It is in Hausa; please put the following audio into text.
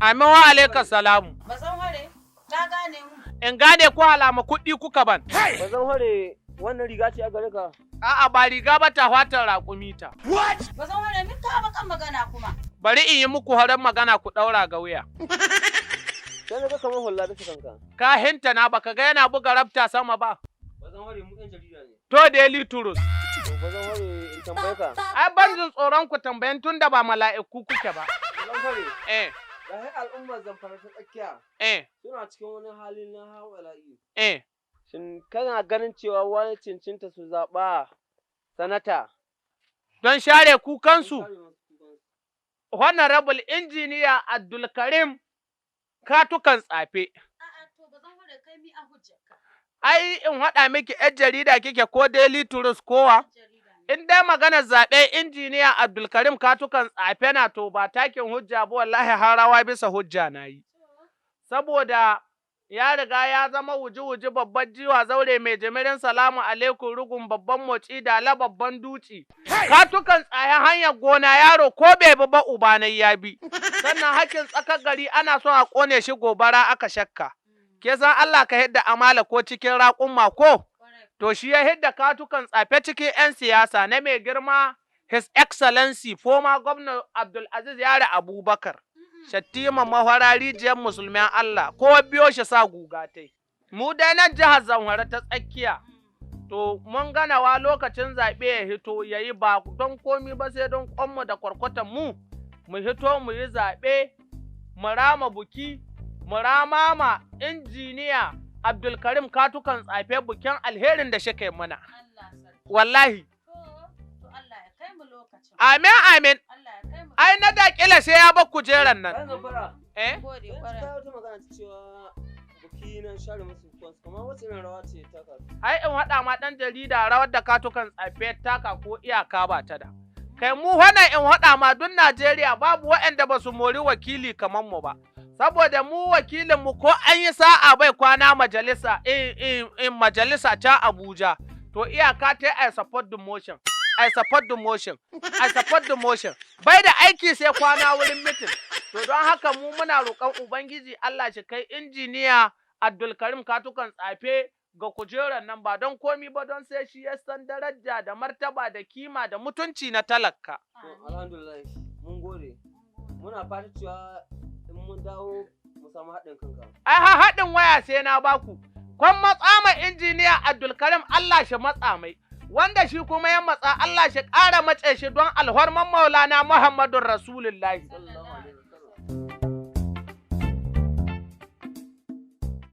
Amin wa alaikar salamu. Bazan hore, ka gane mu. In gane ko alama kuɗi kuka ban. Bazan hore wannan riga ce a gare ka. A'a ba riga ba ta fatar raƙumi ta. What? Bazan hore min ka bakan magana kuma. Bari in yi muku horon magana ku ɗaura ga wuya. Sai na ga kamar hulla da kanka. Ka hinta na baka ga yana buga rabta sama ba. Bazan hore mu ɗan jarida ne. To Daily Trust. Bazan hore in tambaye ka. Ai ban jin tsoron ku tambayan tun da ba mala'iku kuke ba. Bazan hore. Da al'ummar Zamfara ta tsakiya. Suna cikin wani hali na hawala'i. Shin kana ganin cewa wani cincinta su zaɓa sanata? Don share kukansu. Honorable Engineer Abdulkarim Katukan Tsafe. A'a to bazan hore kai mi a hujjarka. Ai in haɗa miki ‘yar jarida kike ko Daily Trust kowa? In dai maganar zaɓe Injiniya Abdulkarim Katukan Tsafe na to ba takin hujja ba wallahi har rawa bisa hujja na yi. Saboda ya riga ya zama wuji-wuji babban jiwa zaure mai jimirin salamu alaikum rugun babban moci da la babban duci. Katukan tsaye hanyar gona yaro ko bai bi ba ubanai ya bi. Sannan hakin tsakar gari ana son a ƙone shi gobara aka shakka. Ke san Allah ka hidda amala ko cikin raƙumma ko? To shi ya hidda Katukan Tsafe cikin 'yan siyasa na mai girma His Excellency former Governor Abdulaziz Yare Abubakar. Shattima mahwara rijiyar musulman Allah ko biyo shi sa gugatai. Mu dai nan jihar Zamfara ta tsakiya. To mun ganawa lokacin zaɓe ya hito ya yi ba don komi ba sai don ƙwanmu da kwarkwatan mu hito mu yi zaɓe, mu rama buki, mu rama ma Injiniya Abdulkarim Katukan Tsafe bukin alherin da shi kai mana. Wallahi. To Allah ya kai mu lokacin. Amin amin. Allah ya kai mu. Ai na daƙila sai ya bar kujeran nan. Gode kwarai. Ta wata magana ta cewa buki na share musu kwansu kamar wacce irin rawa ce ta kasu. Ai in haɗa ma ɗan jarida rawar da Katukan Tsafe taka ko iyaka ba ta da. Kai mu wannan in haɗa ma duk Najeriya babu waɗanda ba su mori wakili kamar mu ba. Saboda mu wakilinmu ko an yi sa'a bai kwana majalisa in majalisa ta Abuja, to iyaka ta I support the motion. I support the motion. I support the motion. Bai da aiki sai kwana wurin mitin. To don haka mu muna roƙon Ubangiji Allah shi kai Injiniya Abdulkarim Katukan Tsafe ga kujerar nan ba don komi ba don sai shi ya san daraja da martaba da kima da mutunci na talaka. Alhamdulillah, mun gode. Muna fata cewa in mun dawo mu samu haɗin kanka. Ai haɗin waya sai na baku. Kwan matsa ma Injiniya Abdulkarim Allah shi matsa mai. Wanda shi kuma ya matsa Allah shi ƙara matse shi don alhorman Maulana Muhammadun Rasulullahi.